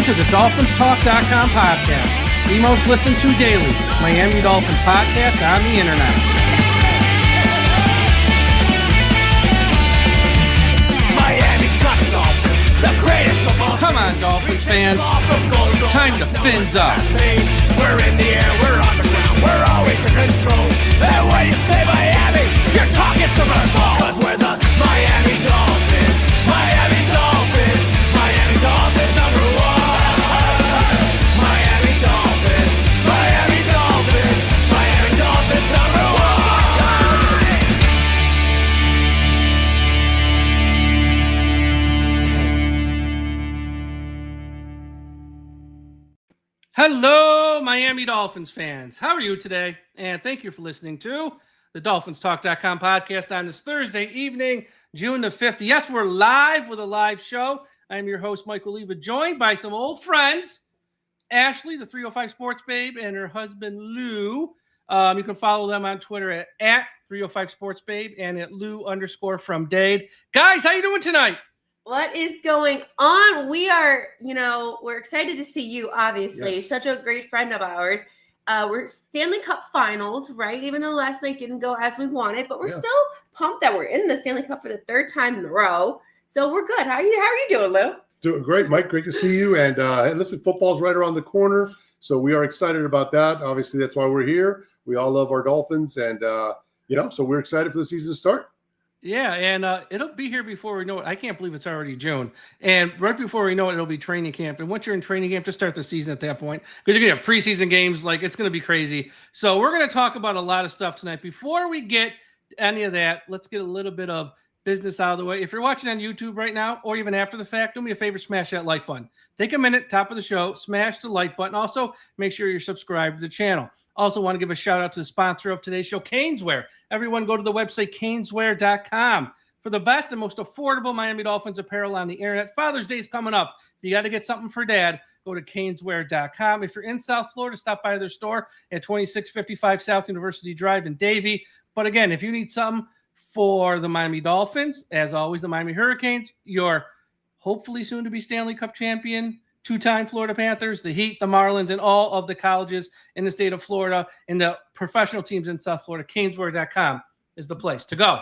to the DolphinsTalk.com podcast, the most listened to daily Miami Dolphins podcast on the internet. Miami's got the Dolphins, the greatest of all. Come on, Dolphins fans. Time to fins up. We're in the air, we're on the ground, we're always in control. And when you say Miami, you're talking Super Bowl. Cause we're the Miami Dolphins, Miami Dolphins, Miami Dolphins number one. Miami Dolphins, Miami Dolphins, Miami Dolphins number one. Hello, Miami Dolphins fans. How are you today? And thank you for listening to the DolphinsTalk.com podcast on this Thursday evening, June the 5th. Yes, we're live with a live show. I'm your host, Michael Leva, joined by some old friends, Ashley, the 305 Sports Babe, and her husband, Lou. You can follow them on Twitter at 305 Sports Babe and at Lou_from Guys, how you doing tonight? What is going on? We are, we're excited to see you, obviously. Yes. Such a great friend of ours. We're Stanley Cup finals, right? Even though last night didn't go as we wanted, but we're still pumped that we're in the Stanley Cup for the third time in a row. So we're good. How are you doing, Lou? Doing great, Mike. Great to see you. And listen, football's right around the corner, so we are excited about that. Obviously, that's why we're here. We all love our Dolphins, and so we're excited for the season to start. Yeah, and it'll be here before we know it. I can't believe it's already June. And right before we know it, it'll be training camp. And once you're in training camp, just start the season at that point. Because you're going to have preseason games. It's going to be crazy. So we're going to talk about a lot of stuff tonight. Before we get any of that, let's get a little bit of business out of the way. If you're watching on YouTube right now, or even after the fact, do me a favor, smash that like button. Take a minute, top of the show, smash the like button. Also, make sure you're subscribed to the channel. Also want to give a shout out to the sponsor of today's show, Caneswear. Everyone go to the website, caneswear.com, for the best and most affordable Miami Dolphins apparel on the internet. Father's Day is coming up. If you got to get something for dad, go to caneswear.com. If you're in South Florida, stop by their store at 2655 South University Drive in Davie. But again, if you need something for the Miami Dolphins, as always, the Miami Hurricanes, your hopefully soon to be Stanley Cup champion, two-time Florida Panthers, the Heat, the Marlins, and all of the colleges in the state of Florida and the professional teams in South Florida, caneswear.com is the place to go.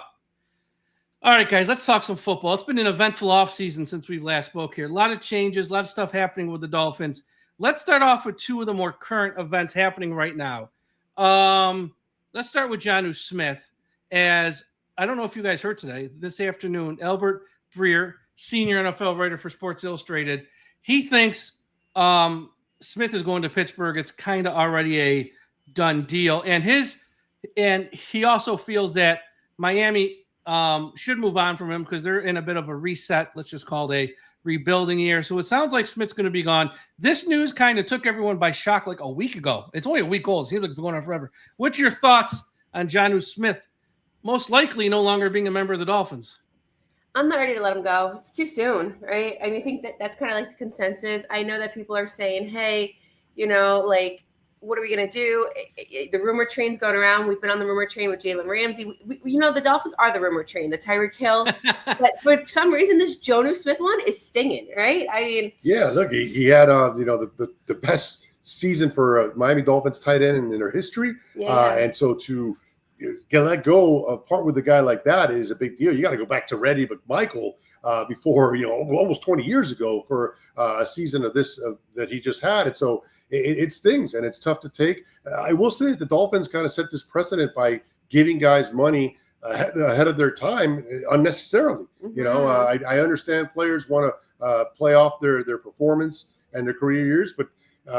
All right, guys, let's talk some football. It's been an eventful offseason since we last spoke here. A lot of changes, a lot of stuff happening with the Dolphins. Let's start off with two of the more current events happening right now. Let's start with Jonnu Smith. As I don't know if you guys heard today, this afternoon, Albert Breer, senior NFL writer for Sports Illustrated, he thinks Smith is going to Pittsburgh. It's kind of already a done deal. And he also feels that Miami should move on from him because they're in a bit of a reset. Let's just call it a rebuilding year. So it sounds like Smith's going to be gone. This news kind of took everyone by shock like a week ago. It's only a week old. It seems like it's been going on forever. What's your thoughts on Jonnu Smith most likely no longer being a member of the Dolphins? I'm not ready to let him go. It's too soon, right? I think that's kind of like the consensus. I know that people are saying, hey, what are we going to do? The rumor train's going around. We've been on the rumor train with Jalen Ramsey. The Dolphins are the rumor train, the Tyreek Hill. But for some reason, this Jonnu Smith one is stinging, right? Look, he had the best season for a Miami Dolphins tight end in their history. Yeah. And so to get let go, part with a guy like that is a big deal. You got to go back to Reddy McMichael before, almost 20 years ago for a season of this that he just had. And so it stings and it's tough to take. I will say that the Dolphins kind of set this precedent by giving guys money ahead of their time unnecessarily. Mm-hmm. I understand players want to play off their performance and their career years, but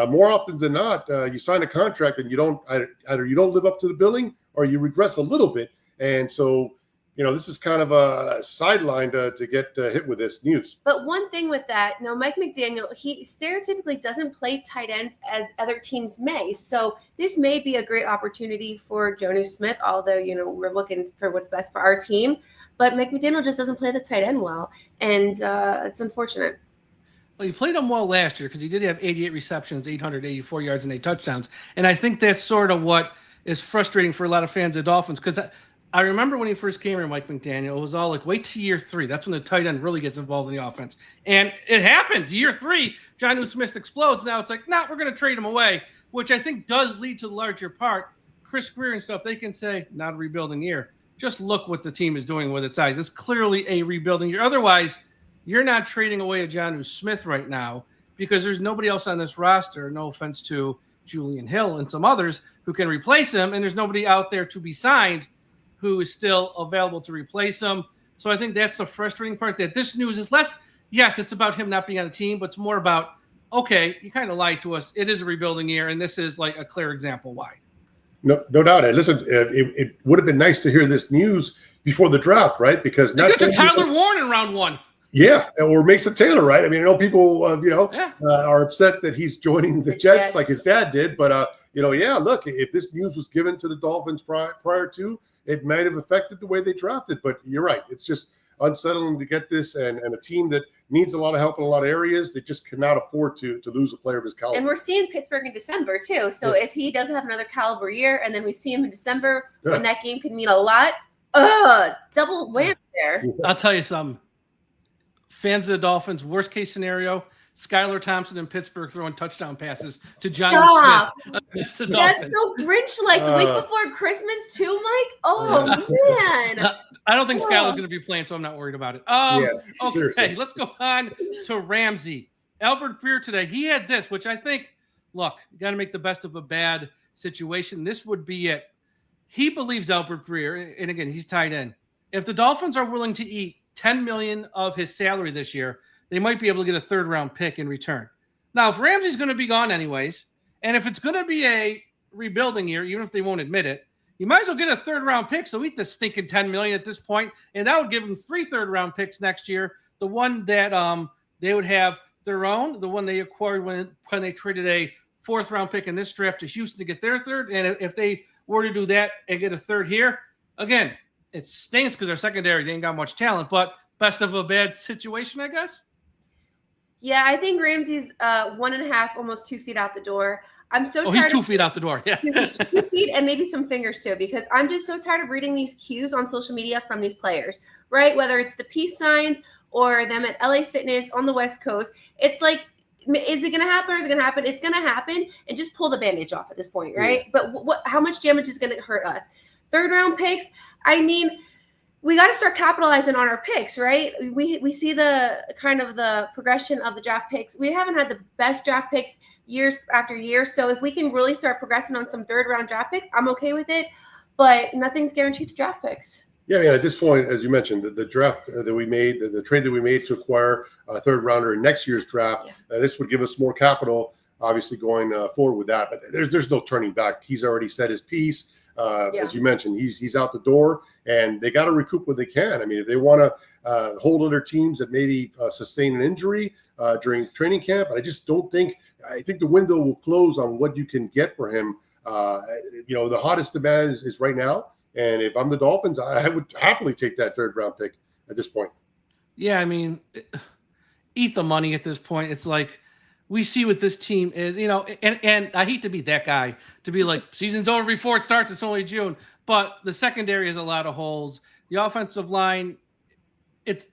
more often than not, you sign a contract and you don't live up to the billing or you regress a little bit. And so, this is kind of a sideline to get hit with this news. But one thing with that, Mike McDaniel, he stereotypically doesn't play tight ends as other teams may. So this may be a great opportunity for Jonnu Smith, although, we're looking for what's best for our team. But Mike McDaniel just doesn't play the tight end well. And it's unfortunate. Well, he played them well last year because he did have 88 receptions, 884 yards, and 8 touchdowns. And I think that's sort of what is frustrating for a lot of fans of Dolphins because I remember when he first came here, Mike McDaniel, it was all like, wait to year 3. That's when the tight end really gets involved in the offense. And it happened. Year 3, Jonnu Smith explodes. Now it's like, we're going to trade him away, which I think does lead to the larger part. Chris Greer and stuff, they can say, not a rebuilding year. Just look what the team is doing with its size. It's clearly a rebuilding year. Otherwise, you're not trading away a Jonnu Smith right now because there's nobody else on this roster, no offense to Julian Hill and some others, who can replace him, and there's nobody out there to be signed who is still available to replace him. So I think that's the frustrating part, that this news is less, yes, it's about him not being on the team, but it's more about, okay, you kind of lied to us. It is a rebuilding year, and this is like a clear example why. No doubt. And listen, it would have been nice to hear this news before the draft, right? Because not to Tyler Warren in round 1. Yeah, or Mason Taylor, right? I mean, I know people, are upset that he's joining the Jets like his dad did, but look, if this news was given to the Dolphins prior to, it might have affected the way they drafted. But you're right; it's just unsettling to get this, and a team that needs a lot of help in a lot of areas, they just cannot afford to lose a player of his caliber. And we're seeing Pittsburgh in December too. So if he doesn't have another caliber year, and then we see him in December when that game could mean a lot, double whammy there. I'll tell you something. Fans of the Dolphins, worst case scenario, Skylar Thompson in Pittsburgh throwing touchdown passes to Jonnu Smith against the Dolphins. That's so Grinch-like. The week before Christmas too, Mike? Oh, man. I don't think Skylar's going to be playing, so I'm not worried about it. Okay, seriously. Let's go on to Ramsey. Albert Breer today, he had this, which I think, look, you got to make the best of a bad situation. This would be it. He believes, Albert Breer, and again, he's tied in. If the Dolphins are willing to eat $10 million of his salary this year, they might be able to get a 3rd-round pick in return. Now, if Ramsey's going to be gone anyways, and if it's going to be a rebuilding year, even if they won't admit it, you might as well get a 3rd-round pick. So eat the stinking $10 million at this point, and that would give them 3 3rd-round picks next year. The one that they would have their own, the one they acquired when they traded a 4th-round pick in this draft to Houston to get their 3rd. And if they were to do that and get a 3rd here, again, it stinks because our secondary ain't got much talent, but best of a bad situation, I guess. Yeah, I think Ramsey's 1.5, almost 2 feet out the door. I'm so tired. He's 2 feet out the door. Yeah. 2 feet and maybe some fingers too, because I'm just so tired of reading these cues on social media from these players, right? Whether it's the peace signs or them at LA Fitness on the West Coast. It's like, is it going to happen or is it going to happen? It's going to happen, and just pull the bandage off at this point, right? But how much damage is going to hurt us? 3rd-round picks. I mean, we got to start capitalizing on our picks, right? We see the kind of the progression of the draft picks. We haven't had the best draft picks years after year. So if we can really start progressing on some 3rd-round draft picks, I'm okay with it. But nothing's guaranteed to draft picks. Yeah, I mean, at this point, as you mentioned, the draft that we made, the trade that we made to acquire a 3rd-rounder in next year's draft, this would give us more capital, obviously, going forward with that. But there's no turning back. He's already said his piece. As you mentioned, he's out the door, and they got to recoup what they can. I mean, if they want to hold other teams that maybe sustain an injury during training camp, I just don't think. I think the window will close on what you can get for him. The hottest demand is right now, and if I'm the Dolphins, I would happily take that 3rd-round pick at this point. Yeah, I mean, eat the money at this point. It's like, we see what this team is, and I hate to be that guy to be like, season's over before it starts. It's only June, but the secondary has a lot of holes. The offensive line, it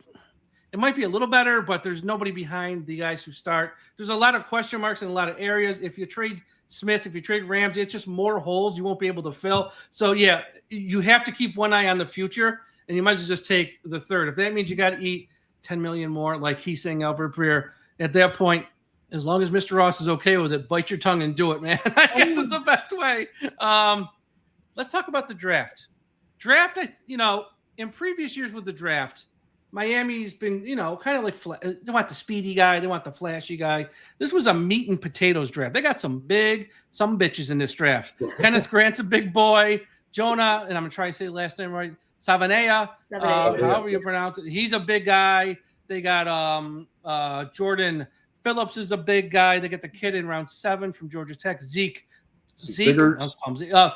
might be a little better, but there's nobody behind the guys who start. There's a lot of question marks in a lot of areas. If you trade Smith, if you trade Ramsey, it's just more holes you won't be able to fill. So yeah, you have to keep one eye on the future, and you might as well just take the 3rd. If that means you got to eat $10 million more, like he's saying, Albert Breer, at that point, as long as Mr. Ross is okay with it, bite your tongue and do it, man. I guess it's the best way. Let's talk about the draft. In previous years with the draft, Miami's been, kind of like they want the speedy guy, they want the flashy guy. This was a meat and potatoes draft. They got some bitches in this draft. Kenneth Grant's a big boy. Jonah, and I'm gonna try to say the last name right, Savanea, however you pronounce it. He's a big guy. They got Jordan Phillips is a big guy. They get the kid in round 7 from Georgia Tech. Zeke. He's a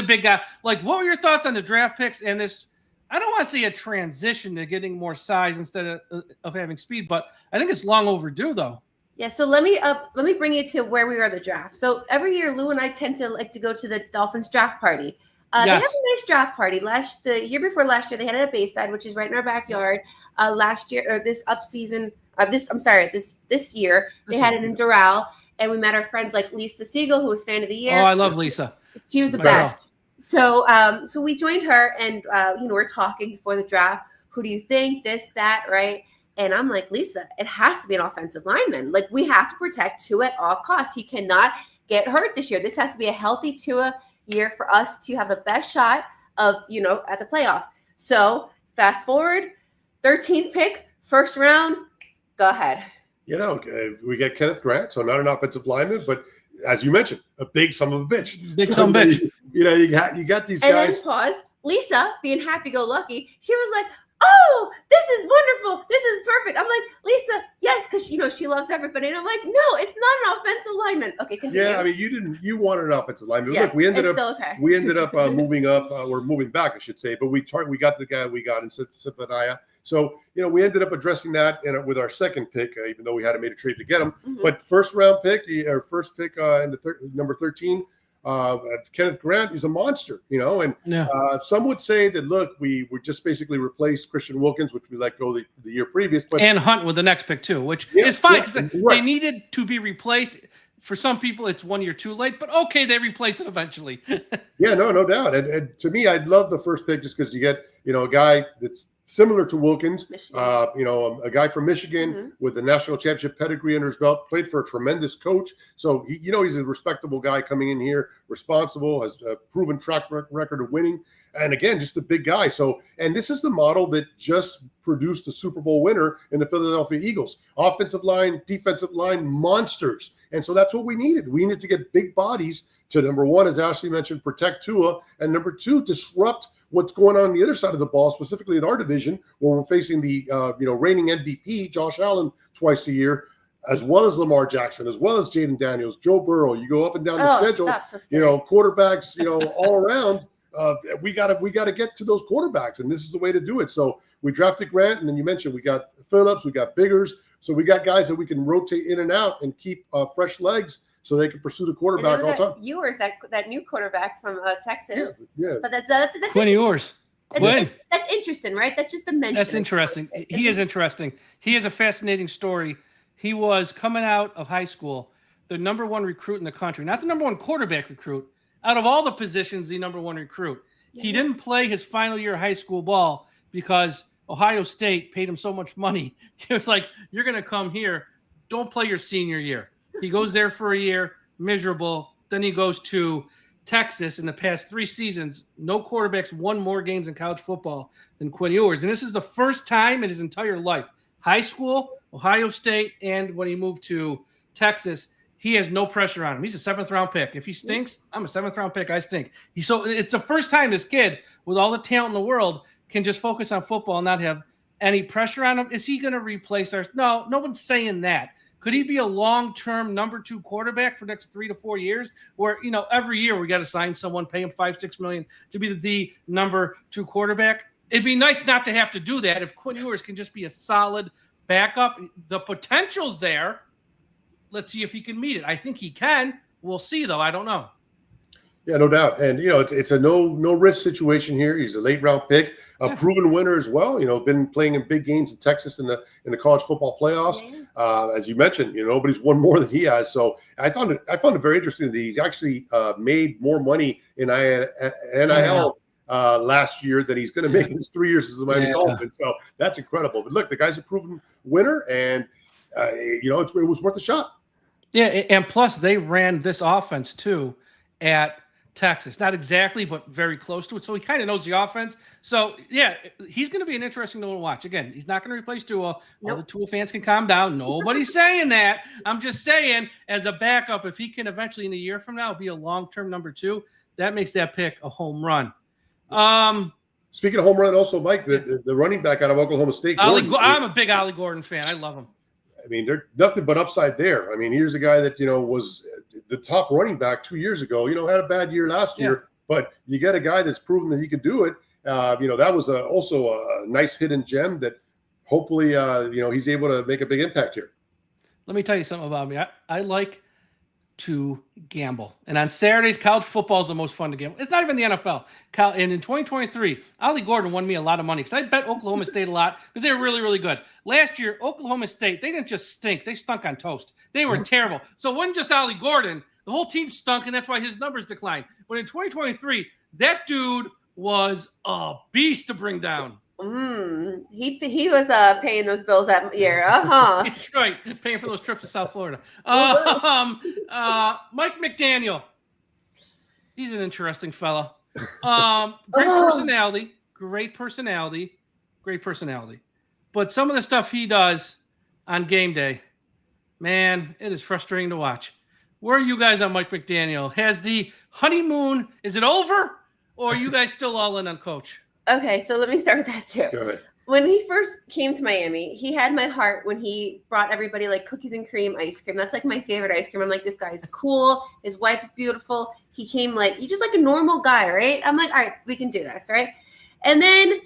big guy. Like, what were your thoughts on the draft picks and this? I don't want to say a transition to getting more size instead of having speed, but I think it's long overdue, though. Yeah. So let me bring you to where we are at the draft. So every year, Lou and I tend to like to go to the Dolphins draft party. They had Yes. a nice draft party the year before last year. They had it at Bayside, which is right in our backyard. Last year or this this year they had it in Doral, and we met our friends like Lisa Siegel, who was fan of the year. Oh, I love Lisa. She was the My girl. best. So so we joined her, and we're talking before the draft. Who do you think? This, that, right? And I'm like, Lisa, it has to be an offensive lineman. Like, we have to protect Tua at all costs. He cannot get hurt this year. This has to be a healthy Tua year for us to have the best shot of, at the playoffs. So fast forward, 13th pick, first round, go ahead. We get Kenneth Grant, so not an offensive lineman, but as you mentioned, a big son of a bitch. Big son of a bitch. You got these and guys. Then pause. Lisa, being happy-go-lucky, she was like, oh, this is wonderful. This is perfect. I'm like, Lisa, yes, because, she loves everybody. And I'm like, no, it's not an offensive lineman. Okay, continue. Yeah, I mean, you wanted an offensive lineman. Yes, Look, we ended up okay. moving up, or moving back, I should say. But we got the guy we got in Sipanaya. So, we ended up addressing that with our second pick, even though we hadn't made a trade to get him. Mm-hmm. But first pick in the number 13, Kenneth Grant is a monster, and some would say that, look, we just basically replaced Christian Wilkins, which we let go the year previous. But and Hunt with the next pick too, which is fine because right. they needed to be replaced. For some people, it's 1 year too late, but okay, they replaced it eventually. Yeah, no doubt. And to me, I love the first pick just because you get, a guy that's similar to Wilkins, a guy from Michigan with a national championship pedigree under his belt, played for a tremendous coach. So, he's a respectable guy coming in here, responsible, has a proven track record of winning. And again, just a big guy. So, and this is the model that just produced a Super Bowl winner in the Philadelphia Eagles. Offensive line, defensive line, monsters. And so that's what we needed. We needed to get big bodies to, number one, as Ashley mentioned, protect Tua, and number two, disrupt what's going on the other side of the ball, specifically in our division, where we're facing the reigning MVP, Josh Allen, twice a year, as well as Lamar Jackson, as well as Jaden Daniels, Joe Burrow. You go up and down the schedule, quarterbacks, all around. We gotta get to those quarterbacks, and this is the way to do it. So we drafted Grant, and then you mentioned we got Phillips, we got Biggers, so we got guys that we can rotate in and out and keep fresh legs, so they can pursue the quarterback all the time. Ewers, that new quarterback from Texas. Yeah. But that's Quinn Ewers. Quinn. That's interesting, right? That's just the mention. That's interesting. He is interesting. He has a fascinating story. He was coming out of high school, the number one recruit in the country, not the number one quarterback recruit. Out of all the positions, the number one recruit. He didn't play his final year of high school ball because Ohio State paid him so much money. It was like, you're going to come here. Don't play your senior year. He goes there for a year, miserable. Then he goes to Texas. In the past 3 seasons, no quarterbacks won more games in college football than Quinn Ewers. And this is the first time in his entire life, high school, Ohio State, and when he moved to Texas, he has no pressure on him. He's a 7th-round pick. If he stinks, I'm a 7th-round pick. I stink. So it's the first time this kid, with all the talent in the world, can just focus on football and not have any pressure on him. Is he going to replace our? No one's saying that. Could he be a long-term number 2 quarterback for the next 3 to 4 years? Where, every year we got to sign someone, pay him $5-6 million to be the number 2 quarterback. It'd be nice not to have to do that if Quinn Ewers can just be a solid backup. The potential's there. Let's see if he can meet it. I think he can. We'll see, though. I don't know. Yeah, no doubt. And, it's a no risk situation here. He's a late round pick, a proven winner as well. Been playing in big games in Texas in the college football playoffs. As you mentioned, nobody's won more than he has. So I found it very interesting that he actually made more money in NIL last year than he's going to make in his 3 years as a Miami Dolphin. So that's incredible. But look, the guy's a proven winner, and it was worth a shot. Yeah, and plus they ran this offense too at Texas. Not exactly, but very close to it. So he kind of knows the offense. So, yeah, he's going to be an interesting one to watch. Again, he's not going to replace Tua. Nope. All the Tua fans can calm down. Nobody's saying that. I'm just saying, as a backup, if he can eventually in a year from now be a long-term number 2, that makes that pick a home run. Speaking of home run, also, Mike, the running back out of Oklahoma State. I'm a big Ollie Gordon fan. I love him. I mean, there's nothing but upside there. I mean, here's a guy that, was the top running back 2 years ago, had a bad year last year, but you get a guy that's proven that he can do it. That was also a nice hidden gem that hopefully, he's able to make a big impact here. Let me tell you something about me. I like to gamble. And on Saturdays, college football is the most fun to gamble. It's not even the NFL. And in 2023, Ollie Gordon won me a lot of money because I bet Oklahoma State a lot because they were really, really good. Last year, Oklahoma State, they didn't just stink. They stunk on toast. They were terrible. So it wasn't just Ollie Gordon. The whole team stunk, and that's why his numbers declined. But in 2023, that dude was a beast to bring down. He was paying those bills that year. That's right, paying for those trips to South Florida. Mike McDaniel, he's an interesting fella. Great personality. But some of the stuff he does on game day, man, it is frustrating to watch. Where are you guys on Mike McDaniel? Has the honeymoon, is it over, or are you guys still all in on Coach? Okay, so let me start with that too. Go ahead. When he first came to Miami, he had my heart when he brought everybody like cookies and cream ice cream. That's like my favorite ice cream. I'm like, this guy's cool. His wife's beautiful. He came like, he's just like a normal guy, right? I'm like, all right, we can do this, right? And then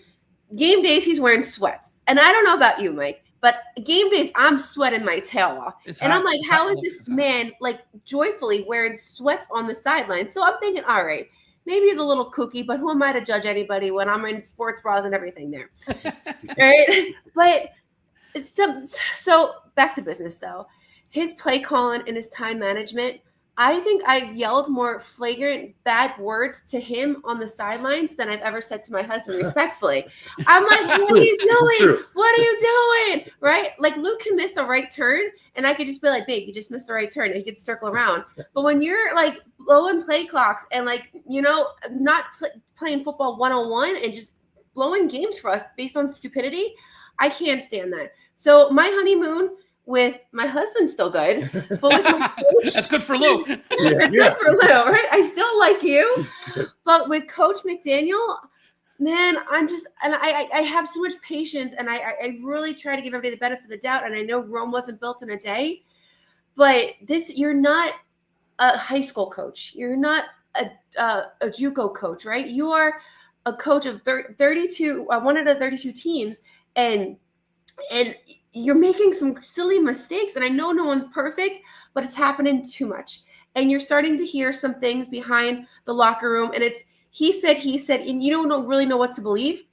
game days, he's wearing sweats. And I don't know about you, Mike, but game days, I'm sweating my tail off. And I'm like, how is this man like joyfully wearing sweats on the sideline? So I'm thinking, all right, maybe he's a little kooky, but who am I to judge anybody when I'm in sports bras and everything there? Right? But so back to business though. His play calling and his time management, I think I yelled more flagrant bad words to him on the sidelines than I've ever said to my husband respectfully. I'm like, what are you doing? What are you doing? Right? Like Luke can miss the right turn and I could just be like, babe, you just missed the right turn and he could circle around. But when you're like blowing play clocks and like, you know, not playing football 101 and just blowing games for us based on stupidity, I can't stand that. So my honeymoon with my husband's still good, but with my coach, that's good for Lou. It's good for Lou, right? I still like you, but with Coach McDaniel, man, I'm just, and I have so much patience, and I really try to give everybody the benefit of the doubt. And I know Rome wasn't built in a day, but you're not a high school coach, you're not a JUCO coach, right? You are a coach of 32, one out of 32 teams, and you're making some silly mistakes. And I know no one's perfect, but it's happening too much. And you're starting to hear some things behind the locker room. And it's he said, and you don't really know what to believe.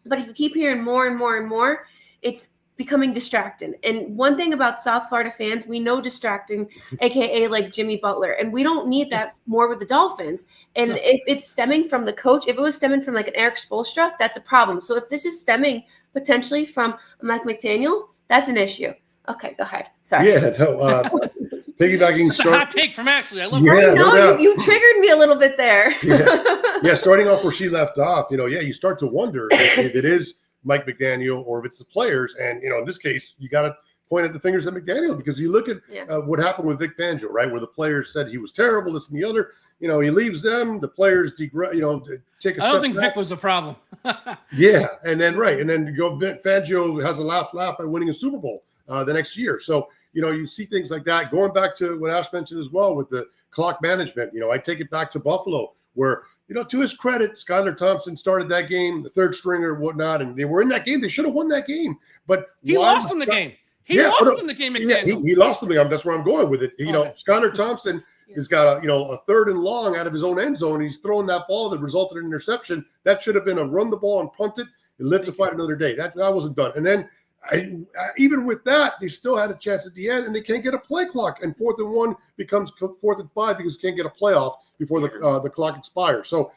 But if you keep hearing more and more and more, it's becoming distracting. And one thing about South Florida fans, we know distracting, AKA like Jimmy Butler. And we don't need that more with the Dolphins. And if it's stemming from the coach, if it was stemming from like an Eric Spoelstra, that's a problem. So if this is stemming potentially from Mike McDaniel, that's an issue. Okay, go ahead. Sorry. Yeah, no, piggybacking. That's a hot take from Ashley. I love it. her. No, you triggered me a little bit there. Yeah, starting off where she left off, you start to wonder if it is Mike McDaniel or if it's the players. And, in this case, you got to point at the fingers at McDaniel because you look at what happened with Vic Fangio, right, where the players said he was terrible, this and the other. He leaves them, the players, take a step I don't think back. Vic was the problem. Yeah, and then Fangio has a lap by winning a Super Bowl the next year. So, you see things like that. Going back to what Ash mentioned as well with the clock management, I take it back to Buffalo where, to his credit, Skylar Thompson started that game, the third stringer, whatnot, and they were in that game. They should have won that game. But he lost in the game. He lost in the game, McDaniel. Yeah, he lost in the game. That's where I'm going with it. Skylar Thompson has got a third and long out of his own end zone. He's throwing that ball that resulted in an interception. That should have been a run the ball and punt it and live to fight another day. That wasn't done. And then even with that, they still had a chance at the end, and they can't get a play clock. And 4th and 1 becomes 4th and 5 because you can't get a playoff before the clock expires. So,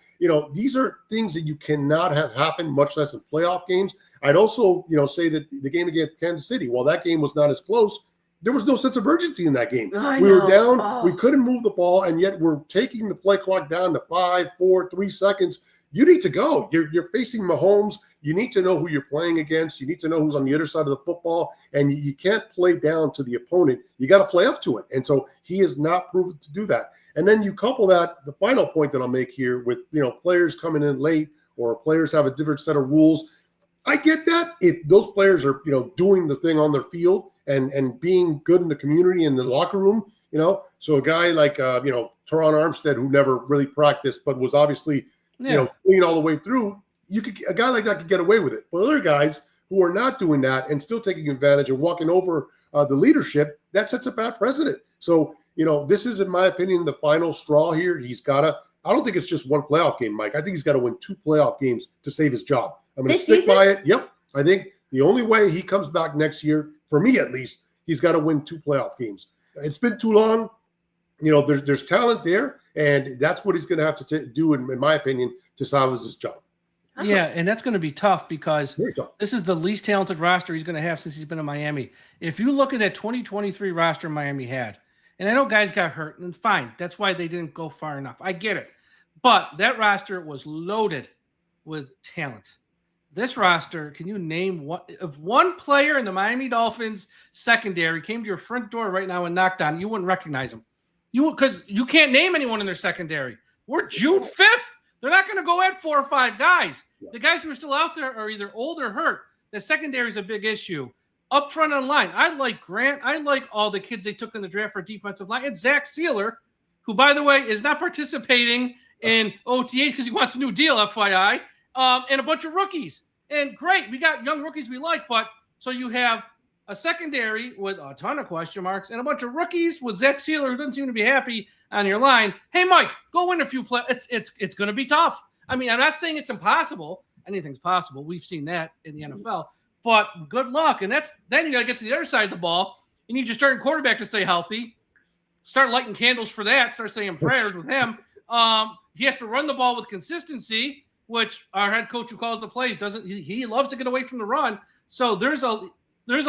these are things that you cannot have happen, much less in playoff games. I'd also, say that the game against Kansas City, while that game was not as close, there was no sense of urgency in that game. We were down. We couldn't move the ball, and yet we're taking the play clock down to 5, 4, 3 seconds. You need to go. You're facing Mahomes. You need to know who you're playing against. You need to know who's on the other side of the football, and you can't play down to the opponent. You got to play up to it, and so he has not proven to do that. And then you couple that, the final point that I'll make here with, players coming in late or players have a different set of rules. I get that if those players are, doing the thing on their field and being good in the community and the locker room, so a guy like, Teron Armstead, who never really practiced, but was obviously, clean all the way through, a guy like that could get away with it. But other guys who are not doing that and still taking advantage and walking over the leadership, that sets a bad precedent. So, this is, in my opinion, the final straw here. He's got to. I don't think it's just one playoff game, Mike. I think he's got to win 2 playoff games to save his job. I'm going to stick by it. Yep. I think the only way he comes back next year, for me at least, he's got to win 2 playoff games. It's been too long. There's talent there, and that's what he's going to have to do, in my opinion, to salvage his job. Yeah, and that's going to be tough because this is the least talented roster he's going to have since he's been in Miami. If you look at that 2023 roster Miami had, and I know guys got hurt, and fine, that's why they didn't go far enough. I get it. But that roster was loaded with talent. This roster, can you name if one player in the Miami Dolphins secondary came to your front door right now and knocked on, you wouldn't recognize him. Because you can't name anyone in their secondary. We're June 5th. They're not going to go at 4 or 5 guys. The guys who are still out there are either old or hurt. The secondary is a big issue. Up front on line, I like Grant. I like all the kids they took in the draft for defensive line. And Zach Sealer, who, by the way, is not participating in OTAs because he wants a new deal, FYI, and a bunch of rookies. And great, we got young rookies we like, but so you have a secondary with a ton of question marks and a bunch of rookies with Zach Sealer who doesn't seem to be happy on your line. Hey, Mike, go win a few plays. It's going to be tough. I mean, I'm not saying it's impossible. Anything's possible. We've seen that in the NFL. But good luck. And then you got to get to the other side of the ball. You need your starting quarterback to stay healthy. Start lighting candles for that. Start saying prayers with him. He has to run the ball with consistency, which our head coach who calls the plays doesn't. He loves to get away from the run. So there's a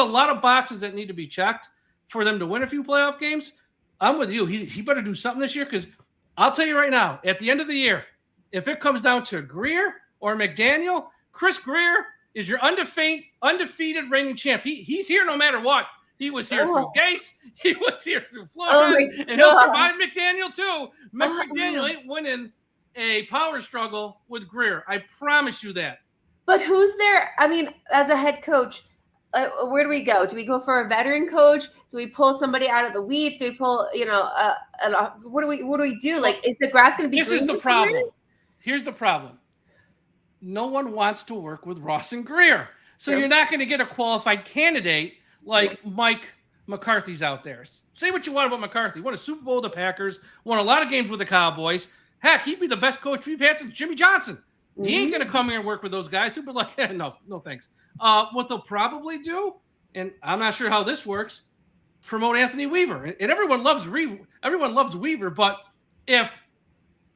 lot of boxes that need to be checked for them to win a few playoff games. I'm with you. He better do something this year because I'll tell you right now, at the end of the year, if it comes down to Greer or McDaniel, Chris Greer is your undefeated reigning champ. He's here no matter what. He was here through Gase. He was here through Flores. And he'll survive McDaniel too. McDaniel ain't winning a power struggle with Greer. I promise you that. But who's there? I mean, as a head coach, where do we go? Do we go for a veteran coach? Do we pull somebody out of the weeds? Do we pull, what do we do? Like, is the grass going to be? This is the problem. Here's the problem. No one wants to work with Ross and Greer. So you're not going to get a qualified candidate like Mike McCarthy's out there. Say what you want about McCarthy. Won a Super Bowl with the Packers. Won a lot of games with the Cowboys. Heck, he'd be the best coach we've had since Jimmy Johnson. He ain't going to come here and work with those guys. Super like, no thanks. What they'll probably do, and I'm not sure how this works, promote Anthony Weaver. And everyone loves Weaver, but if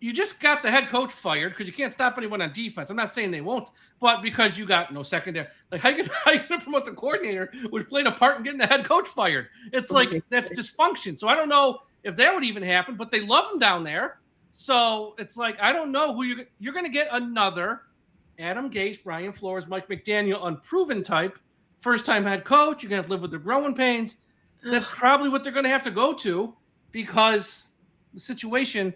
you just got the head coach fired because you can't stop anyone on defense, I'm not saying they won't, but because you got no secondary, like how you going to promote the coordinator which played a part in getting the head coach fired? It's like that's dysfunction. So I don't know if that would even happen, but they love him down there. So it's like, I don't know who you're going to get another Adam Gase, Brian Flores, Mike McDaniel, unproven type, first-time head coach. You're going to have to live with the growing pains. That's probably what they're going to have to go to because the situation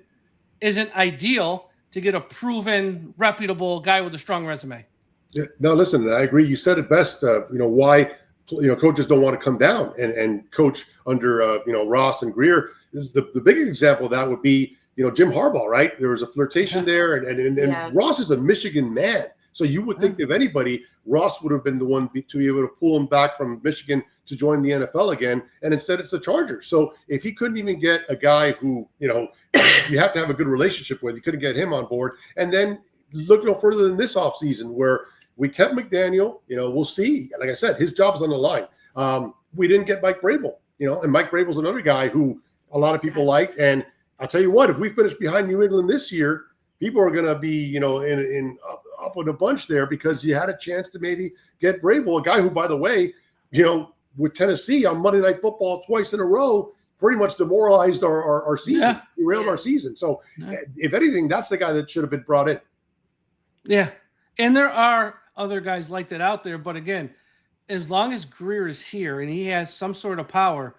isn't ideal to get a proven, reputable guy with a strong resume. Yeah, no, listen, I agree. You said it best. Why coaches don't want to come down and coach under Ross and Greer. The big example of that would be Jim Harbaugh, right? There was a flirtation there, and Ross is a Michigan man. So you would think if anybody, Ross would have been the one to be able to pull him back from Michigan to join the NFL again. And instead it's the Chargers. So if he couldn't even get a guy who, you have to have a good relationship with, you couldn't get him on board. And then look no further than this offseason where we kept McDaniel, we'll see. Like I said, his job's on the line. We didn't get Mike Vrabel, and Mike Vrabel's another guy who a lot of people like. And I'll tell you what, if we finish behind New England this year, people are going to be, up with a bunch there because you had a chance to maybe get Vrabel, a guy who, by the way, with Tennessee on Monday Night Football twice in a row, pretty much demoralized our season, derailed our season. So if anything, that's the guy that should have been brought in. Yeah. And there are other guys like that out there. But again, as long as Greer is here and he has some sort of power,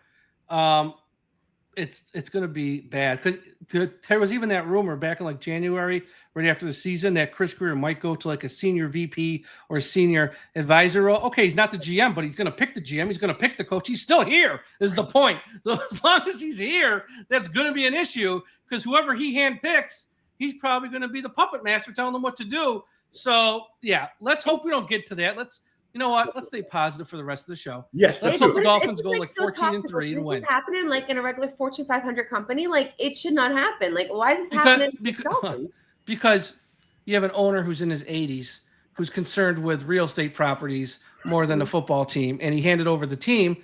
it's going to be bad because there was even that rumor back in like January, right after the season, that Chris Greer might go to like a senior VP or senior advisor role. Okay, he's not the GM, but he's going to pick the GM. He's going to pick the coach. He's still here is the point. So as long as he's here, that's going to be an issue because whoever he handpicks, he's probably going to be the puppet master telling them what to do. So yeah, let's hope we don't get to that. Let's, You know what? Let's stay positive for the rest of the show. Yes, Let's let's hope do the it. Dolphins It's go like so 14-3 toxic. and This win. is happening like in a regular Fortune 500 company. Like it should not happen. Like why is this happening with the Dolphins? Because you have an owner who's in his 80s who's concerned with real estate properties more than the football team, and he handed over the team,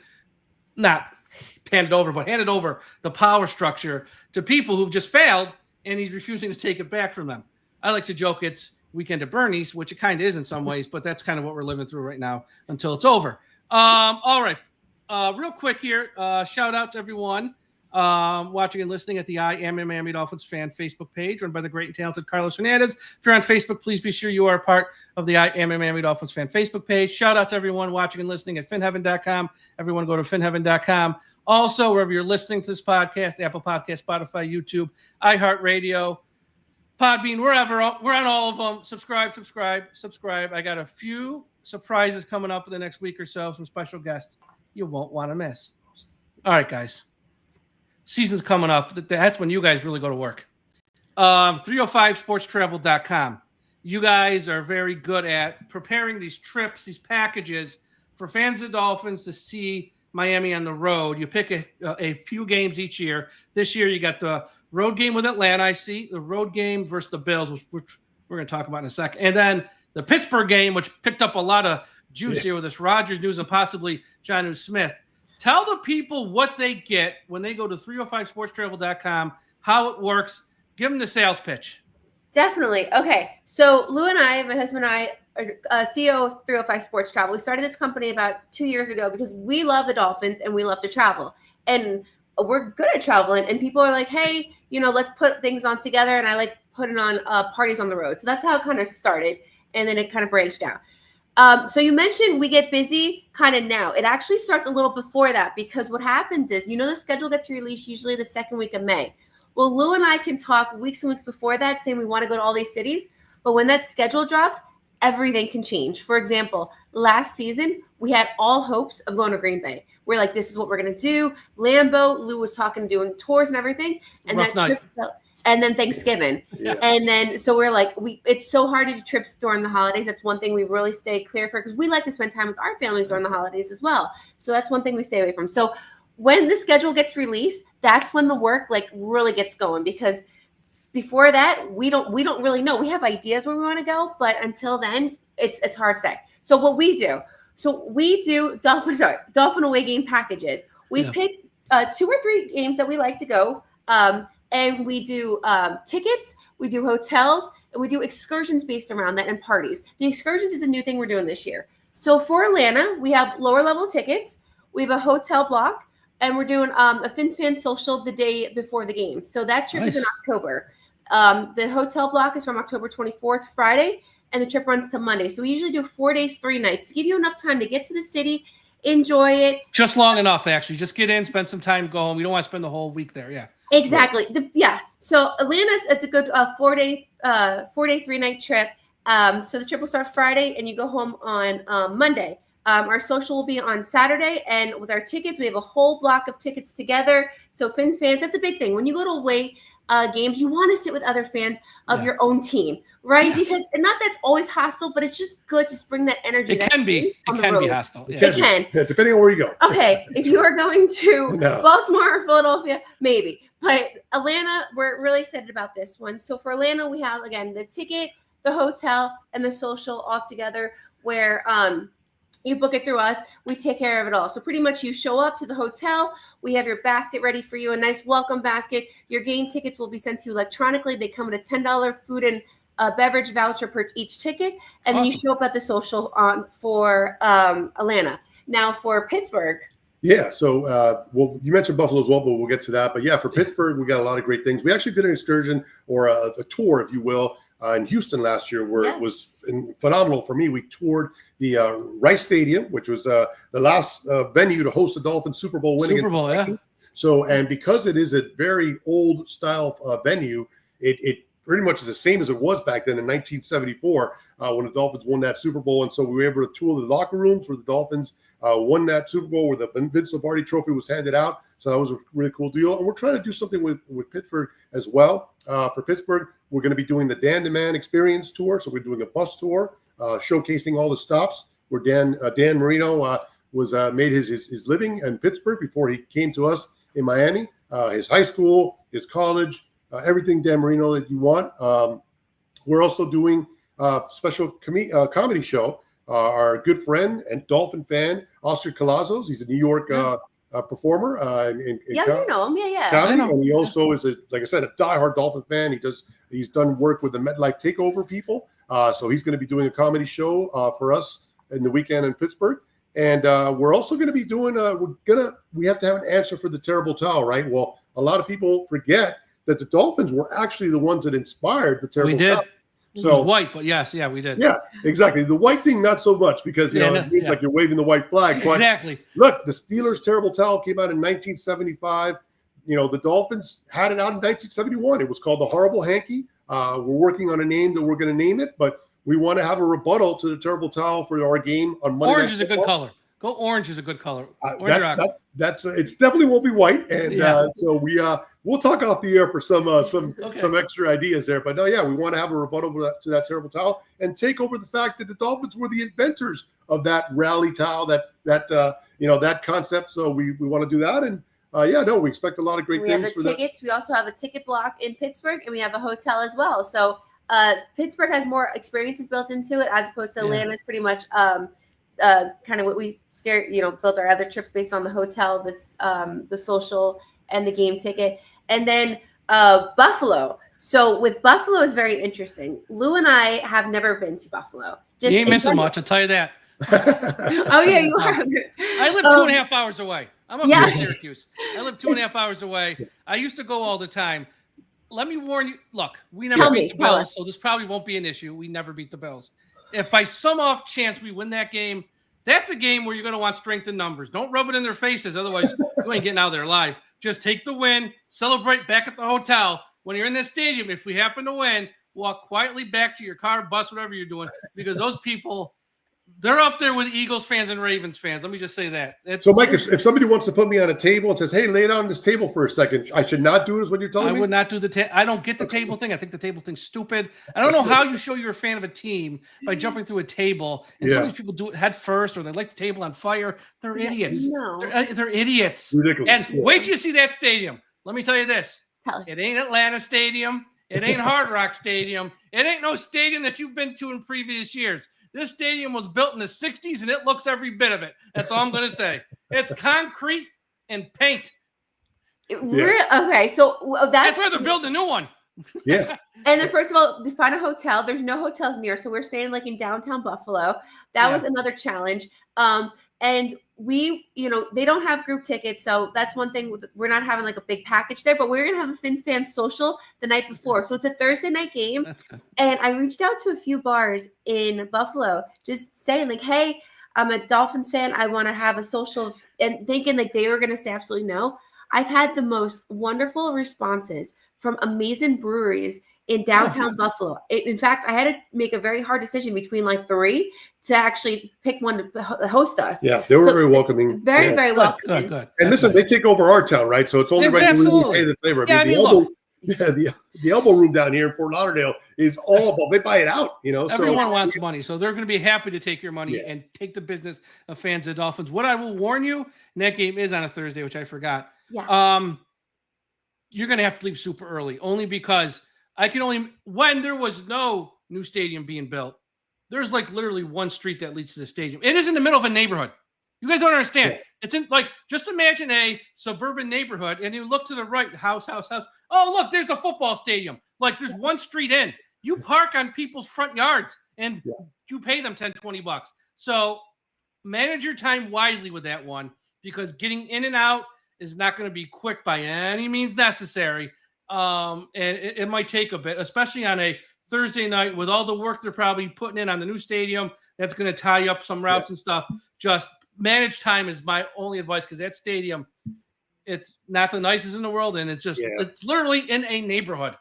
not handed over the power structure to people who've just failed, and he's refusing to take it back from them. I like to joke it's weekend at Bernie's, which it kind of is in some ways, but that's kind of what we're living through right now until it's over. All right. Real quick here, shout out to everyone watching and listening at the I Am a Miami Dolphins fan Facebook page run by the great and talented Carlos Hernandez. If you're on Facebook, please be sure you are a part of the I Am a Miami Dolphins fan Facebook page. Shout out to everyone watching and listening at finheaven.com. Everyone go to finheaven.com. Also, wherever you're listening to this podcast, Apple Podcast, Spotify, YouTube, iHeartRadio, Podbean, wherever, we're on all of them. Subscribe. I got a few surprises coming up in the next week or so, some special guests you won't want to miss. All right, guys. Season's coming up. That's when you guys really go to work. 305sportstravel.com. You guys are very good at preparing these trips, these packages for fans of the Dolphins to see Miami on the road. You pick a few games each year. This year you got the road game with Atlanta, I see, the road game versus the Bills, which we're going to talk about in a second. And then the Pittsburgh game, which picked up a lot of juice here with this Rodgers news and possibly Jonnu Smith. Tell the people what they get when they go to 305sportstravel.com, how it works. Give them the sales pitch. Definitely. Okay. So Lou and I, my husband and I, are CEO of 305 Sports Travel. We started this company about 2 years ago because we love the Dolphins and we love to travel. And we're good at traveling. And people are like, hey, let's put things on together. And I like putting on parties on the road. So that's how it kind of started. And then it kind of branched out. So you mentioned we get busy kind of now. It actually starts a little before that because what happens is, the schedule gets released usually the second week of May. Well, Lou and I can talk weeks and weeks before that saying we want to go to all these cities. But when that schedule drops, everything can change. For example, last season, we had all hopes of going to Green Bay. We're like, this is what we're going to do. Lambeau, Lou was talking, doing tours and everything. And Rough that trip fell. And then Thanksgiving. Yeah. And then, so we're like, it's so hard to do trips during the holidays. That's one thing we really stay clear for because we like to spend time with our families during the holidays as well. So that's one thing we stay away from. So when the schedule gets released, that's when the work really gets going because before that, we don't really know. We have ideas where we want to go, but until then, it's hard to say. So what we do, Dolphin away game packages. We pick 2 or 3 games that we like to go. And we do tickets, we do hotels, and we do excursions based around that and parties. The excursions is a new thing we're doing this year. So for Atlanta, we have lower level tickets. We have a hotel block, and we're doing a Fins Fan Social the day before the game. So that trip is in October. The hotel block is from October 24th, Friday, and the trip runs to Monday. So we usually do 4 days, 3 nights to give you enough time to get to the city, enjoy it. Just long enough, actually. Just get in, spend some time, go home. You don't want to spend the whole week there. Yeah. Exactly. So it's a good 4 day, 3-night trip. So the trip will start Friday and you go home on Monday. Our social will be on Saturday, and with our tickets, we have a whole block of tickets together. So Fins fans, that's a big thing. When you go to away games, you want to sit with other fans of your own team, right? Yes. Because and not that it's always hostile, but it's just good to bring that energy. It can be hostile. Yeah. It can. Yeah, depending on where you go. Okay, if you are going to No. Baltimore or Philadelphia, maybe. But Atlanta, we're really excited about this one. So for Atlanta, we have, again, the ticket, the hotel, and the social all together where you book it through us. We take care of it all. So pretty much you show up to the hotel. We have your basket ready for you, a nice welcome basket. Your game tickets will be sent to you electronically. They come with a $10 food and beverage voucher per each ticket. And then you show up at the social for Atlanta. Now for Pittsburgh. Yeah, so you mentioned Buffalo as well, but we'll get to that. But yeah, for Pittsburgh, we got a lot of great things. We actually did an excursion or a tour, if you will, in Houston last year, where it was phenomenal for me. We toured the Rice Stadium, which was the last venue to host the Dolphins Super Bowl win. Super Bowl, yeah. So, and because it is a very old style venue, it pretty much is the same as it was back then in 1974 when the Dolphins won that Super Bowl. And so we were able to tour the locker rooms where the Dolphins won that Super Bowl, where the Vince Lombardi trophy was handed out. So that was a really cool deal. And we're trying to do something with Pittsburgh as well. For Pittsburgh, we're going to be doing the Dan the Man Experience Tour. So we're doing a bus tour showcasing all the stops where Dan Marino was made his living in Pittsburgh before he came to us in Miami. His high school, his college, everything Dan Marino that you want. We're also doing a special comedy show. Our good friend and Dolphin fan, Oscar Colazzos. He's a New York performer. In you know him. Yeah. Comedy, and he also is, like I said, a diehard Dolphin fan. He's done work with the MetLife Takeover people. So he's going to be doing a comedy show for us in the weekend in Pittsburgh. And we're also going to be doing, we have to have an answer for the terrible towel, right? Well, a lot of people forget that the Dolphins were actually the ones that inspired the terrible towel. So it was white, but yeah, we did. Yeah, exactly. The white thing, not so much, because it means like you're waving the white flag. But exactly. Look, the Steelers' terrible towel came out in 1975. The Dolphins had it out in 1971. It was called the Horrible Hanky. We're working on a name that we're going to name it, but we want to have a rebuttal to the terrible towel for our game on Monday. Orange is a good color. Go orange is a good color. That's it's definitely won't be white, and so we'll talk off the air for some extra ideas there. But we want to have a rebuttal to that terrible towel and take over the fact that the Dolphins were the inventors of that rally towel, that concept. So we want to do that, and we expect a lot of great things. We have the tickets. We also have a ticket block in Pittsburgh, and we have a hotel as well. So Pittsburgh has more experiences built into it, as opposed to Atlanta's pretty much kind of what we built our other trips based on the hotel, the social, and the game ticket. And then Buffalo. So with Buffalo is very interesting. Lou and I have never been to Buffalo. You ain't missing much, I'll tell you that. Oh yeah, you are. I live 2.5 hours away. I'm up in Syracuse. I live 2.5 hours away. I used to go all the time. Let me warn you. Look, we never beat the Bills, so this probably won't be an issue. We never beat the Bills. If by some off chance we win that game, that's a game where you're going to want strength in numbers. Don't rub it in their faces. Otherwise, you ain't getting out of there alive. Just take the win, celebrate back at the hotel. When you're in this stadium, if we happen to win, walk quietly back to your car, bus, whatever you're doing, because those people, they're up there with Eagles fans and Ravens fans. Let me just say that. So, Mike, if somebody wants to put me on a table and says, hey, lay down on this table for a second, I should not do it, is what you're telling me? I would not do the table. I don't get the table thing. I think the table thing's stupid. I don't know how you show you're a fan of a team by jumping through a table. And some of these people do it head first, or they light the table on fire. They're idiots. No. They're idiots. Ridiculous. And wait till you see that stadium. Let me tell you this. It ain't Atlanta Stadium. It ain't Hard Rock Stadium. It ain't no stadium that you've been to in previous years. This stadium was built in the 60s, and it looks every bit of it. That's all I'm going to say. It's concrete and paint. Okay, so that's why they're building a new one. Yeah. And then first of all, to find a hotel, there's no hotels near, so we're staying like in downtown Buffalo. That was another challenge. And we, they don't have group tickets, so that's one thing. We're not having like a big package there, but we're gonna have a Fins fan social the night before, so it's a Thursday night game. That's good. And I reached out to a few bars in Buffalo, just saying like, "Hey, I'm a Dolphins fan. I want to have a social," and thinking like they were gonna say absolutely no. I've had the most wonderful responses from amazing breweries in downtown Buffalo. In fact, I had to make a very hard decision between like 3 to actually pick one to host us. Yeah, they were very welcoming. Very, very welcoming. Good. And listen, they take over our town, right? So it's only right to pay the flavor. Yeah, the elbow room down here in Fort Lauderdale is all about, they buy it out, Everyone wants money, so they're going to be happy to take your money and take the business of fans of Dolphins. What I will warn you, and that game is on a Thursday, which I forgot. Yeah. You're going to have to leave super early, only because when there was no new stadium being built, there's like literally one street that leads to the stadium. It is in the middle of a neighborhood. You guys don't understand. Yes. It's in just imagine a suburban neighborhood, and you look to the right, house. Oh, look, there's the football stadium. Like there's one street in. You park on people's front yards and you pay them $10-$20. So manage your time wisely with that one, because getting in and out is not going to be quick by any means necessary. And it might take a bit, especially on a Thursday night with all the work they're probably putting in on the new stadium. That's going to tie up some routes and stuff. Just manage time is my only advice, because that stadium, it's not the nicest in the world, and it's just it's literally in a neighborhood.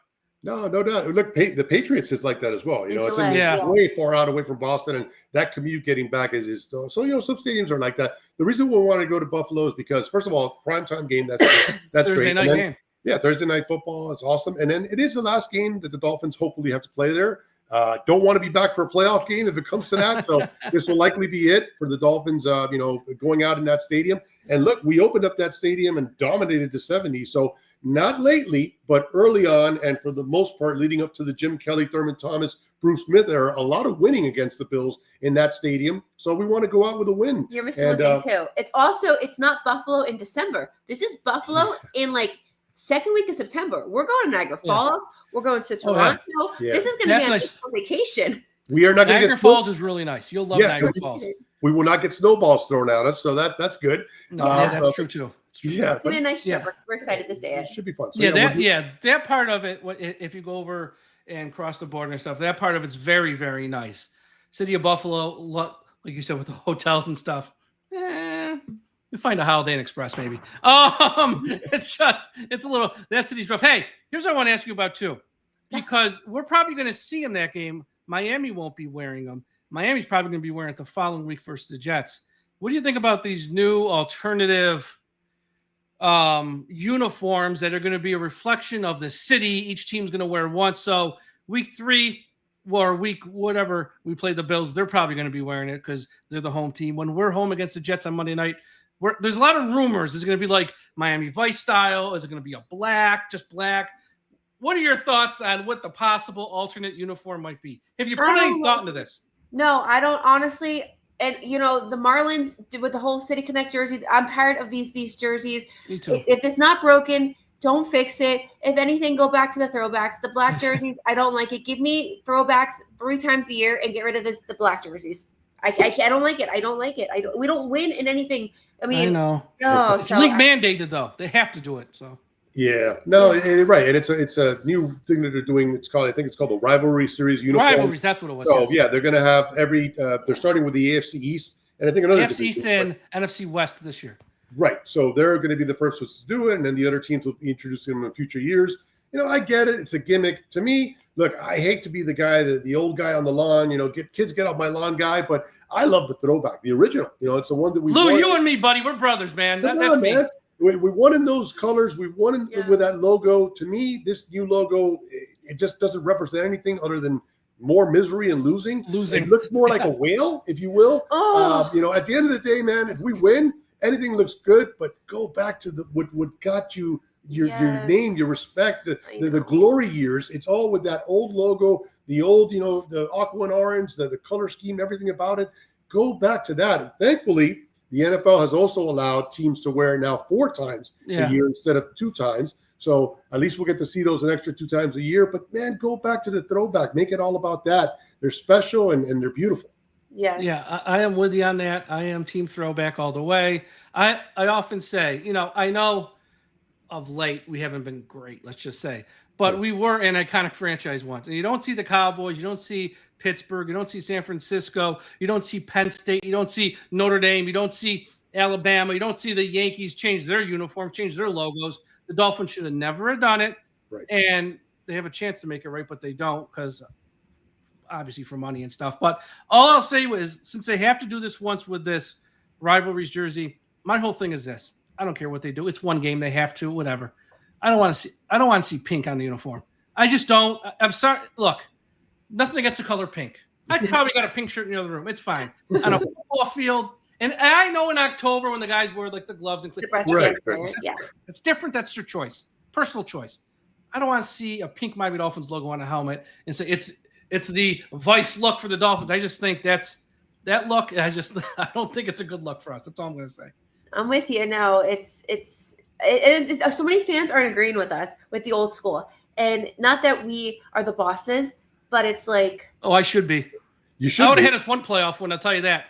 No doubt. Look, the Patriots is like that as well. It's way far out away from Boston, and that commute getting back is so. Some stadiums are like that. The reason we want to go to Buffalo is because, first of all, primetime game. That's Thursday great. Night game. Yeah, Thursday night football. It's awesome. And then it is the last game that the Dolphins hopefully have to play there Don't want to be back for a playoff game if it comes to that. So this will likely be it for the Dolphins, going out in that stadium. And look, we opened up that stadium and dominated the 70s. So not lately, but early on, and for the most part, leading up to the Jim Kelly, Thurman Thomas, Bruce Smith era, a lot of winning against the Bills in that stadium. So we want to go out with a win. You're missing one thing too. It's not Buffalo in December. This is Buffalo in like second week of September. We're going to Niagara Falls. We're going to Toronto. Yeah. This is going to be a nice vacation. We are not going to Niagara get Falls is really nice. You'll love Niagara Falls. We will not get snowballs thrown at us, so that's good. That's true too. Yeah, it's gonna be a nice trip. We're excited to see it. It should be fun. So, that part of it. If you go over and cross the border and stuff, that part of it's very, very nice. City of Buffalo, like you said, with the hotels and stuff. You find a Holiday Inn Express maybe. It's a little, that city's rough. Hey, here's what I want to ask you about too, because we're probably going to see them that game. Miami won't be wearing them. Miami's probably going to be wearing it the following week versus the Jets. What do you think about these new alternative uniforms that are going to be a reflection of the city? Each team's going to wear one. So week 3 or week whatever we play the Bills, they're probably going to be wearing it because they're the home team. When we're home against the Jets on Monday night, there's a lot of rumors. Is it going to be like Miami Vice style? Is it going to be just black? What are your thoughts on what the possible alternate uniform might be? Have you put any thought into this? No, I don't honestly. And the Marlins with the whole City Connect jersey. I'm tired of these jerseys. Me too. If it's not broken, don't fix it. If anything, go back to the throwbacks. The black jerseys, I don't like it. Give me throwbacks 3 times a year and get rid of the black jerseys. I don't like it. I don't like it. We don't win in anything. I mean, I know. No, it's league mandated though. They have to do it. So. Yeah, no, right, and it's a new thing that they're doing. I think it's called the Rivalry Series uniform. Rivalries, that's what it was. So they're going to have they're starting with the AFC East, and I think another AFC East and NFC West this year. Right, so they're going to be the first ones to do it, and then the other teams will be introducing them in future years. I get it; it's a gimmick. To me, look, I hate to be the guy, the old guy on the lawn. Get off my lawn guy, but I love the throwback, the original. It's the one that we. Lou, you and me, buddy, we're brothers, man. That's me. Man. We won in those colors. We won with that logo. To me, this new logo, it just doesn't represent anything other than more misery and losing. It looks more like a whale, if you will. At the end of the day, man, if we win, anything looks good. But go back to what got you your name, your respect, the glory years. It's all with that old logo, the old, the aqua and orange, the color scheme, everything about it. Go back to that. And thankfully, the NFL has also allowed teams to wear it now 4 times a year instead of 2 times. So at least we'll get to see those an extra 2 times a year. But, man, go back to the throwback. Make it all about that. They're special and they're beautiful. Yes. Yeah, I am with you on that. I am team throwback all the way. I often say, I know of late we haven't been great, let's just say. But we were an iconic franchise once. And you don't see the Cowboys. You don't see Pittsburgh. You don't see San Francisco. You don't see Penn State. You don't see Notre Dame. You don't see Alabama. You don't see the Yankees change their uniform, change their logos. The Dolphins should have never done it. Right. And they have a chance to make it right, but they don't because obviously for money and stuff. But all I'll say is since they have to do this once with this rivalries jersey, my whole thing is this. I don't care what they do. It's one game. They have to, whatever. I don't want to see pink on the uniform. I just don't. I'm sorry. Look, nothing against the color pink. I probably got a pink shirt in the other room. It's fine. On a football field. And I know in October when the guys wear like the gloves and stuff. It's different. That's your choice. Personal choice. I don't want to see a pink Miami Dolphins logo on a helmet and say it's the Vice look for the Dolphins. I just think that look. I don't think it's a good look for us. That's all I'm going to say. I'm with you. No, it's so many fans aren't agreeing with us with the old school, and not that we are the bosses, but it's like, I should be. You should. I would have had us one playoff win. I'll tell you that.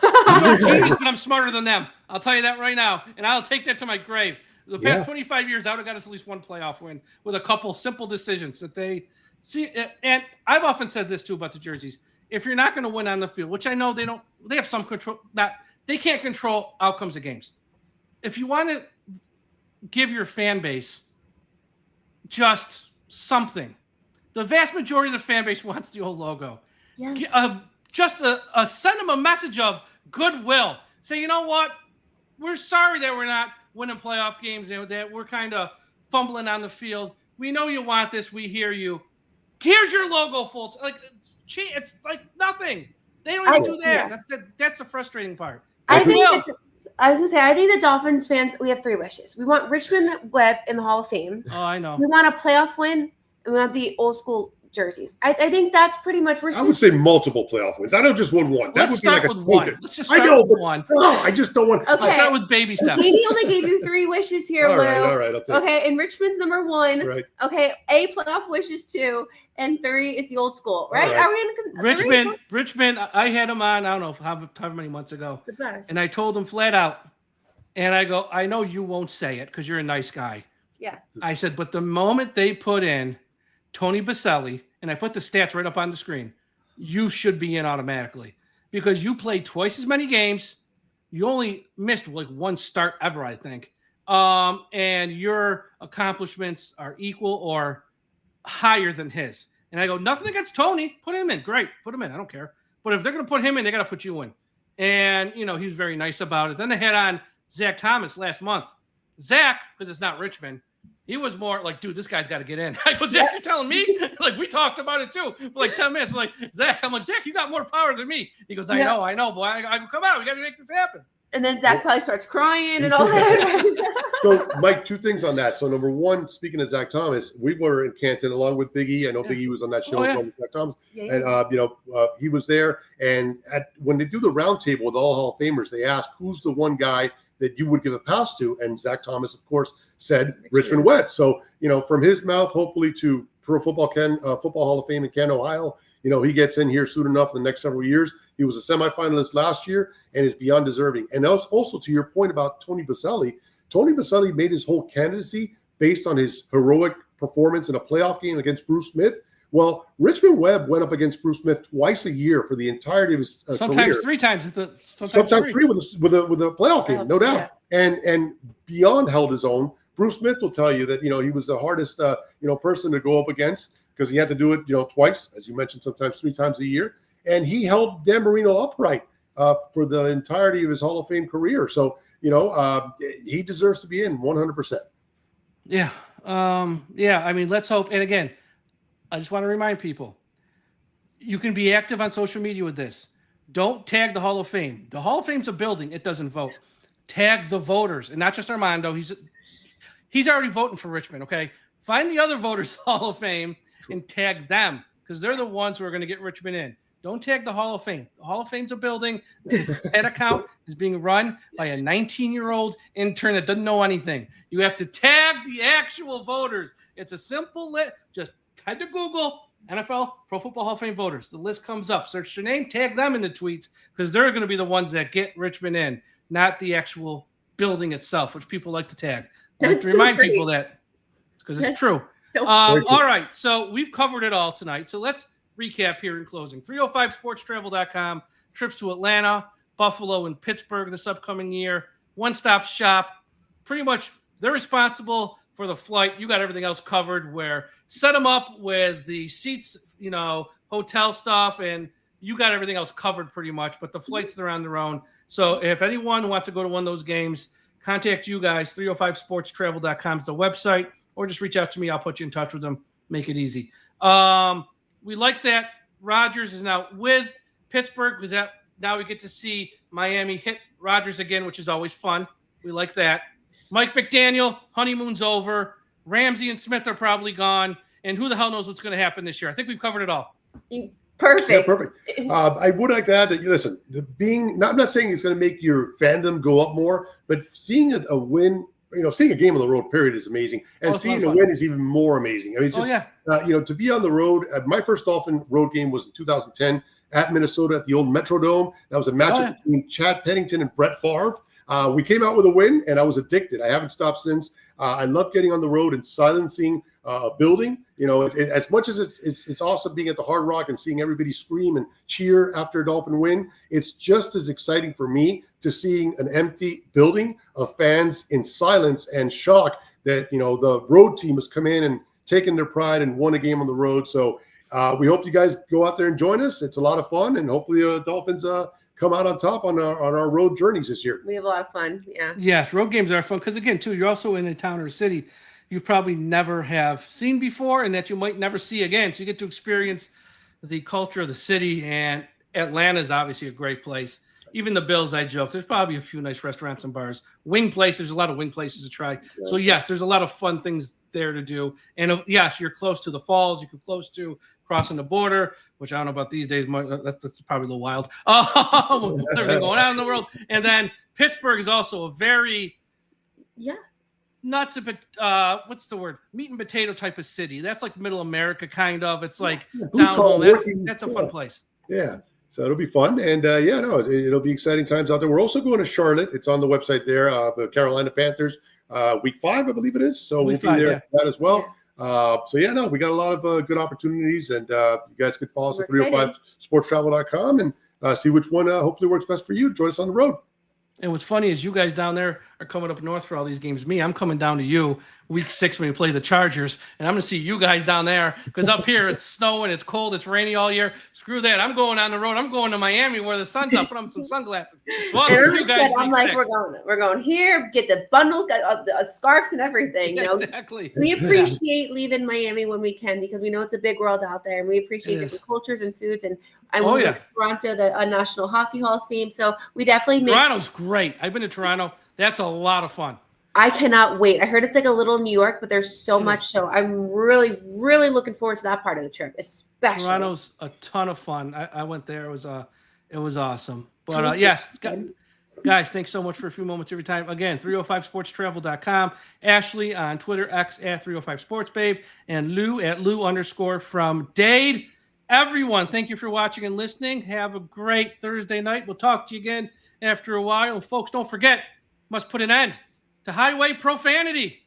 I'm genius, but I'm smarter than them. I'll tell you that right now, and I'll take that to my grave. The past 25 years, I would have got us at least one playoff win with a couple simple decisions that they see. And I've often said this too about the jerseys. If you're not going to win on the field, which I know they have some control. They can't control outcomes of games. If you want to give your fan base just something, the vast majority of the fan base wants the old logo. yes. Just send them a message of goodwill. Say, you know what? We're sorry that we're not winning playoff games and that we're kind of fumbling on the field. We know you want this. We hear you. Here's your logo full. It's like nothing. They don't even do that. Yeah. That's the frustrating part. I was gonna say, I think the Dolphins fans, we have 3 wishes. We want Richmond Webb in the Hall of Fame. Oh, I know. We want a playoff win, and we want the old school jerseys. I think that's pretty much. I would say multiple playoff wins. I don't just want one. That Let's would be start like a with token. one. Let's just start with one. No, I just don't want. Okay. Let's start with baby steps. Jamie only gave you 3 wishes here, All Lou. right, all right. I'll take Okay, and Richmond's number 1. Right. Okay, A playoff wishes 2, and 3 is the old school. Right? Right. Are we in Richmond. I had him on. I don't know how many months ago, the best? and I told him flat out. And I go, I know you won't say it because you're a nice guy. Yeah. I said, but the moment they put in Tony Baselli, and I put the stats right up on the screen, you should be in automatically because you played twice as many games. You only missed like 1 start ever, I think. And your accomplishments are equal or higher than his. And I go, nothing against Tony. Put him in. Great. Put him in. I don't care. But if they're going to put him in, they got to put you in. And, he was very nice about it. Then they had on Zach Thomas last month. Zach, because it's not Richmond, he was more like, dude, this guy's got to get in. I go, Zach, you're telling me? Like, we talked about it too for like 10 minutes. I'm like, Zach, you got more power than me. He goes, I know, boy. I go, come on, we got to make this happen. And then Zach probably starts crying and all that. So, Mike, 2 things on that. So, number 1, speaking of Zach Thomas, we were in Canton along with Big E. I know Big E was on that show as well with Zach Thomas. Yeah. And, he was there. And when they do the roundtable with all Hall of Famers, they ask who's the one guy that you would give a pass to. And Zach Thomas, of course, said Richmond Webb. So, from his mouth, hopefully to Pro Football Hall of Fame in Canton, Ohio, he gets in here soon enough in the next several years. He was a semifinalist last year and is beyond deserving. And also to your point about Tony Baselli made his whole candidacy based on his heroic performance in a playoff game against Bruce Smith. Well, Richmond Webb went up against Bruce Smith twice a year for the entirety of his sometimes career. 3 times. Sometimes 3 with a playoff game, no doubt. Yeah. And beyond held his own. Bruce Smith will tell you that he was the hardest person to go up against because he had to do it twice, as you mentioned, sometimes 3 times a year, and he held Dan Marino upright for the entirety of his Hall of Fame career. So he deserves to be in 100%. Yeah. I mean, let's hope. And again, I just want to remind people, you can be active on social media with this. Don't tag the Hall of Fame. The Hall of Fame's a building. It doesn't vote. Tag the voters, and not just Armando. He's already voting for Richmond, okay? Find the other voters Hall of Fame and tag them because they're the ones who are going to get Richmond in. Don't tag the Hall of Fame. The Hall of Fame's a building. The head account is being run by a 19-year-old intern that doesn't know anything. You have to tag the actual voters. It's a simple list. Just head to Google, NFL Pro Football Hall of Fame voters. The list comes up. Search their name, tag them in the tweets because they're going to be the ones that get Richmond in, not the actual building itself, which people like to tag. I like to remind people that because it's true. All right. So we've covered it all tonight. So let's recap here in closing. 305sportstravel.com, trips to Atlanta, Buffalo, and Pittsburgh this upcoming year. One-stop shop. Pretty much they're responsible for the flight. You got everything else covered where set them up with the seats, hotel stuff, and you got everything else covered pretty much, but the flights, they're on their own. So if anyone wants to go to one of those games, contact you guys. 305sportstravel.com is the website, or just reach out to me. I'll put you in touch with them. Make it easy. We like that Rodgers is now with Pittsburgh because now we get to see Miami hit Rodgers again, which is always fun. We like that. Mike McDaniel, honeymoon's over. Ramsey and Smith are probably gone. And who the hell knows what's going to happen this year? I think we've covered it all. Perfect. Yeah, perfect. I would like to add that, listen, I'm not saying it's going to make your fandom go up more, but seeing a win, seeing a game on the road, period, is amazing. And seeing a win is even more amazing. I mean, it's just, to be on the road. My first Dolphin road game was in 2010 at Minnesota at the old Metrodome. That was a matchup between Chad Pennington and Brett Favre. We came out with a win, and I was addicted. I haven't stopped since. I love getting on the road and silencing a building. As much as it's awesome being at the Hard Rock and seeing everybody scream and cheer after a Dolphin win, it's just as exciting for me to seeing an empty building of fans in silence and shock that, the road team has come in and taken their pride and won a game on the road. So we hope you guys go out there and join us. It's a lot of fun, and hopefully Dolphins come out on top on our road journeys this year. We have a lot of fun. Yeah. Yes, road games are fun because, again, too, you're also in a town or a city. you probably never have seen before and that you might never see again. So you get to experience the culture of the city, and Atlanta is obviously a great place. Even the Bills, I joke, there's probably a few nice restaurants and bars. Wing places, there's a lot of wing places to try. So yes, there's a lot of fun things there to do. And yes, you're close to the falls. You're close to crossing the border, which I don't know about these days. That's probably a little wild. Everything going on in the world. And then Pittsburgh is also a very nuts, but what's the word? Meat and potato type of city. That's like middle America, kind of. It's like down home. That's a fun place. Yeah. So it'll be fun. And it'll be exciting times out there. We're also going to Charlotte. It's on the website there. The Carolina Panthers, week 5, I believe it is. So we'll be there for that as well. We got a lot of good opportunities, and you guys can follow us at 305sportstravel.com and see which one hopefully works best for you. Join us on the road. And what's funny is you guys down there are coming up north for all these games. Me, I'm coming down to you week 6 when we play the Chargers, and I'm going to see you guys down there because up here it's snowing, it's cold, it's rainy all year. Screw that. I'm going on the road. I'm going to Miami where the sun's up. Put on some sunglasses. So you guys. I'm like, we're going here. Get the bundle, the scarves and everything. You know? Exactly. We appreciate leaving Miami when we can because we know it's a big world out there, and we appreciate different cultures and foods. And I went to Toronto, the National Hockey Hall of Fame. So we definitely Toronto's great. I've been to Toronto. That's a lot of fun. I cannot wait. I heard it's like a little New York, but there's so much. So I'm really, really looking forward to that part of the trip, especially. Toronto's a ton of fun. I went there. It was awesome. But yes, guys, thanks so much for a few moments every time. Again, 305sportstravel.com. Ashley on Twitter, X at 305sportsbabe, and Lou at Lou_from Dade. Everyone, thank you for watching and listening. Have a great Thursday night. We'll talk to you again after a while. And folks, don't forget, must put an end to highway profanity.